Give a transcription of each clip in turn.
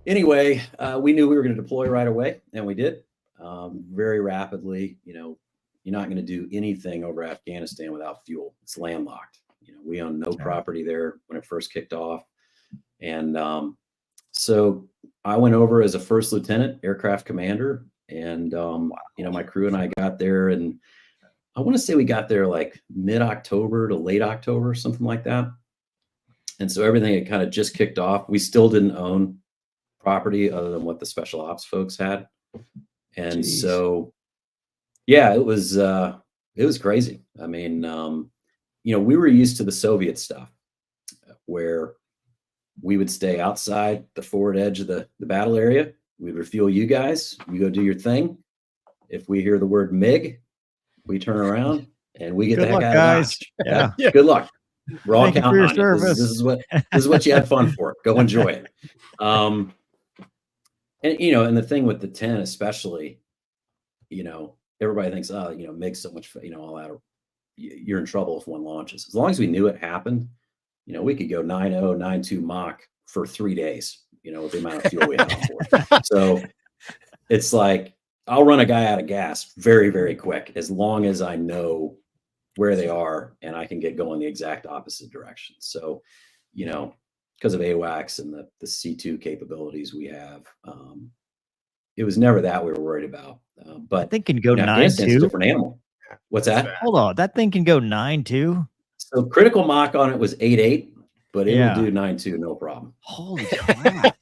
Anyway, we knew we were going to deploy right away, and we did very rapidly. You're not going to do anything over Afghanistan without fuel. It's landlocked. We own no property there when it first kicked off. And so I went over as a first lieutenant, aircraft commander. And, my crew and I got there, and I want to say we got there like mid-October to late October, something like that. And so everything had kind of just kicked off. We still didn't own property other than what the special ops folks had. And so, yeah, it was crazy. I mean, we were used to the Soviet stuff where we would stay outside the forward edge of the battle area. We'd refuel you guys. You go do your thing. If we hear the word MiG, we turn around and we get the heck out of Dodge. Yeah. Good luck. We're all counting on you. This is what you had fun for. Go enjoy it. And the thing with the 10 especially, everybody thinks, MiG's so much, all that. You're in trouble if one launches. As long as we knew it happened, we could go 9.0, 9.2 Mach for 3 days, with the amount of fuel we had on board. So it's like, I'll run a guy out of gas very, very quick, as long as I know where they are and I can get going the exact opposite direction. So, because of AWACS and the C2 capabilities we have, it was never that we were worried about. But that thing can go 9.2. A different animal. What's that? Hold on, that thing can go 9.2. So critical Mach on it was 8.8, but it will do 9.2 no problem. Holy crap!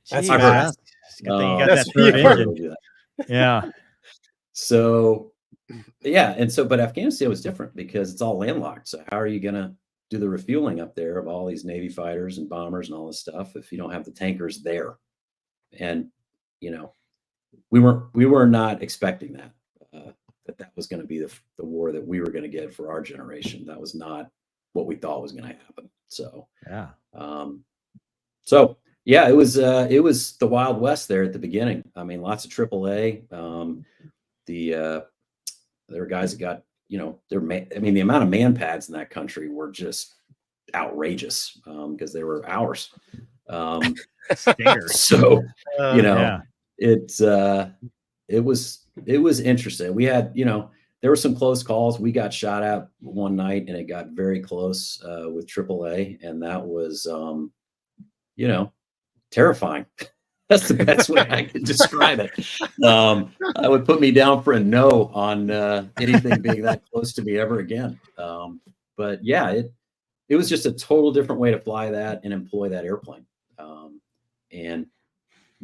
That's fast. You got that third engine. Yeah. So, but Afghanistan was different because it's all landlocked. So how are you going to do the refueling up there of all these Navy fighters and bombers and all this stuff if you don't have the tankers there? And, we were not expecting that, that was going to be the war that we were going to get for our generation. That was not what we thought was going to happen. So, it was the Wild West there at the beginning. I mean, lots of AAA. There were guys that got, the amount of man pads in that country were just outrageous because they were ours. So, it was interesting. We had, there were some close calls. We got shot at one night and it got very close with AAA. And that was, terrifying. That's the best way I can describe it. I would put me down for a no on anything being that close to me ever again. But yeah, it was just a total different way to fly that and employ that airplane. And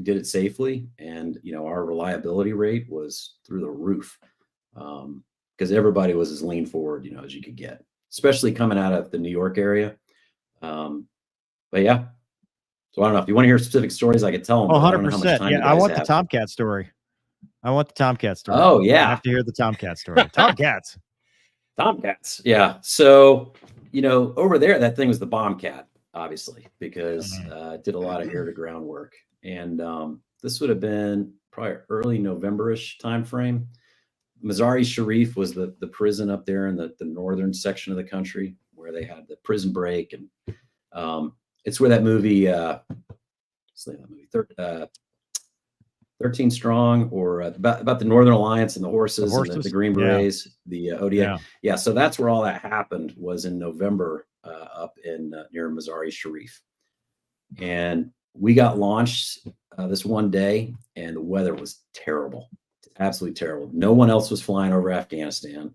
did it safely. And, our reliability rate was through the roof because everybody was as lean forward, as you could get, especially coming out of the New York area. But yeah. So I don't know if you want to hear specific stories, I could tell them. 100%. Yeah, I want the Tomcat story. Oh, yeah. I have to hear the Tomcat story. Tomcats. Yeah. So, over there, that thing was the Bombcat, obviously, because it did a lot of air to ground work. And this would have been probably early November-ish timeframe. Mazar-i-Sharif was the prison up there in the northern section of the country where they had the prison break. And it's where that movie, 13 Strong, or about the Northern Alliance and the horses. And the Green Berets, the ODA. Yeah, so that's where all that happened, was in November up in near Mazar-i-Sharif. And we got launched this one day, and the weather was terrible, absolutely terrible. No one else was flying over Afghanistan.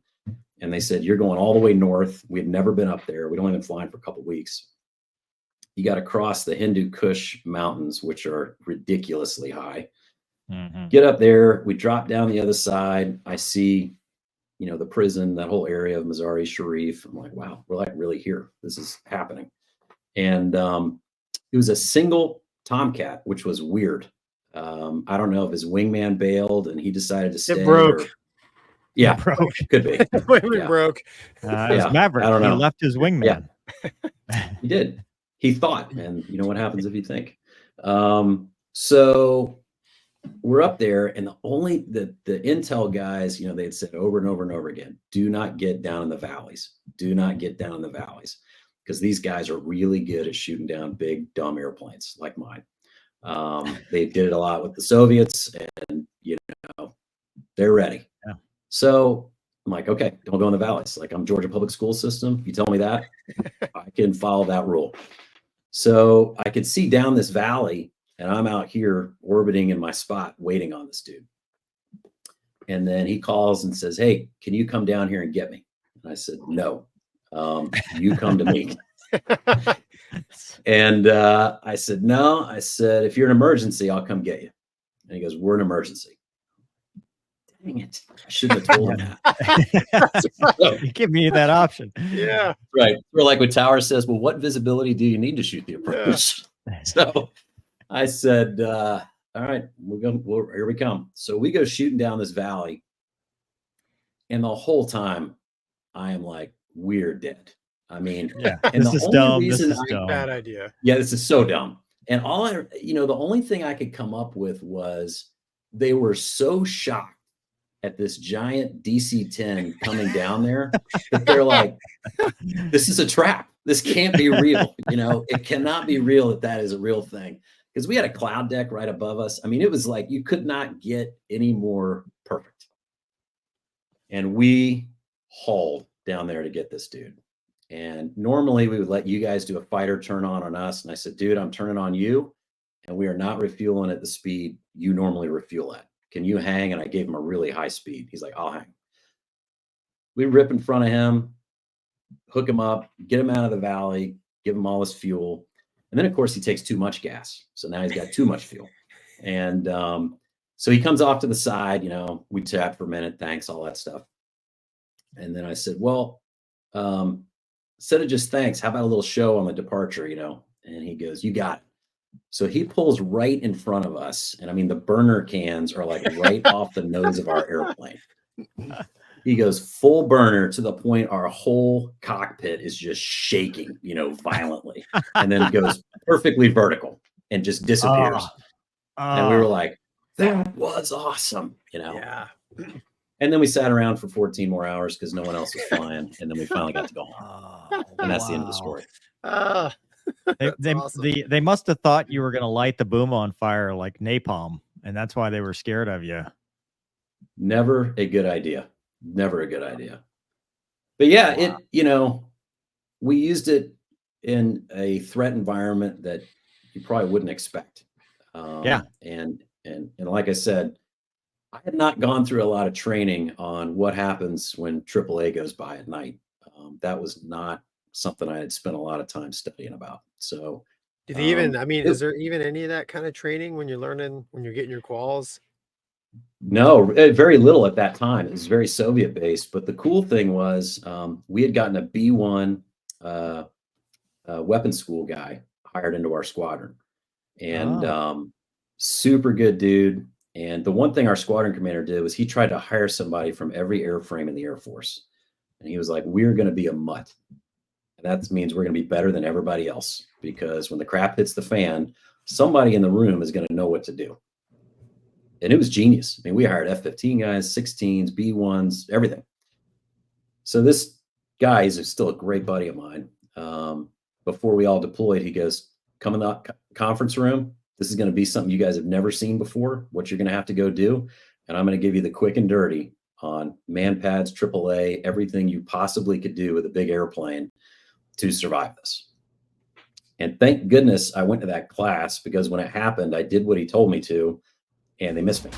And they said, you're going all the way north. We had never been up there. We'd only been flying for a couple of weeks. You got to cross the Hindu Kush mountains, which are ridiculously high. Get up there. We drop down the other side. I see, the prison, that whole area of Mazar-i-Sharif. I'm like, wow, we're like really here. This is happening. And it was a single Tomcat, which was weird. I don't know if his wingman bailed and he decided to stay. It broke. Yeah, it broke. Could be. It broke. It was Maverick. I don't know. He left his wingman. Yeah. He did. He thought, and you know what happens if you think. So we're up there, and the intel guys, they had said over and over and over again, do not get down in the valleys. Do not get down in the valleys, because these guys are really good at shooting down big, dumb airplanes like mine. They did it a lot with the Soviets, and they're ready. Yeah. So I'm like, okay, don't go in the valleys. Like, I'm Georgia public school system. You tell me that, I can follow that rule. So I could see down this valley, and I'm out here orbiting in my spot, waiting on this dude. And then he calls and says, hey, can you come down here and get me? And I said, no, you come to me. And I said, no. I said, if you're an emergency, I'll come get you. And he goes, we're an emergency. Dang it. I shouldn't have told him that. You give me that option. Yeah. Right. Or like what Tower says, well, what visibility do you need to shoot the approach? Yeah. So I said, all right, here we come. So we go shooting down this valley. And the whole time I am like, we're dead. I mean, and this is dumb. This is dumb. Bad idea. Yeah, this is so dumb. And the only thing I could come up with was they were so shocked at this giant DC-10 coming down there that they're like, this is a trap. This can't be real. It cannot be real that is a real thing. Because we had a cloud deck right above us. I mean, it was like you could not get any more perfect. And we hauled down there to get this dude. And normally we would let you guys do a fighter turn on us. And I said, dude, I'm turning on you. And we are not refueling at the speed you normally refuel at. Can you hang? And I gave him a really high speed. He's like, I'll hang. We rip in front of him, hook him up, get him out of the valley, give him all his fuel. And then, of course, he takes too much gas. So now he's got too much fuel. And so he comes off to the side, we chat for a minute. Thanks, all that stuff. And then I said, well, instead of just thanks, how about a little show on the departure, And he goes, you got it. So he pulls right in front of us. And I mean, the burner cans are like right off the nose of our airplane. He goes full burner to the point our whole cockpit is just shaking, violently. And then it goes perfectly vertical and just disappears. And we were like, that was awesome, Yeah. And then we sat around for 14 more hours because no one else was flying. And then we finally got to go home. And that's the end of the story. They must have thought you were going to light the boom on fire like napalm. And that's why they were scared of you. Never a good idea. Never a good idea. But yeah, we used it in a threat environment that you probably wouldn't expect. And like I said, I had not gone through a lot of training on what happens when AAA goes by at night. That was not something I had spent a lot of time studying about. So do they even, is there even any of that kind of training when you're getting your quals? No, very little at that time. It was very Soviet based. But the cool thing was we had gotten a B-1 weapons school guy hired into our squadron. And super good dude. And the one thing our squadron commander did was he tried to hire somebody from every airframe in the Air Force. And he was like, we're going to be a mutt. And that means we're going to be better than everybody else. Because when the crap hits the fan, somebody in the room is going to know what to do. And it was genius. I mean, we hired F-15 guys, 16s, B-1s, everything. So this guy is still a great buddy of mine. Before we all deployed, he goes, come in the conference room. This is going to be something you guys have never seen before, what you're going to have to go do. And I'm going to give you the quick and dirty on man pads, AAA, everything you possibly could do with a big airplane to survive this. And thank goodness I went to that class, because when it happened, I did what he told me to, and they missed me.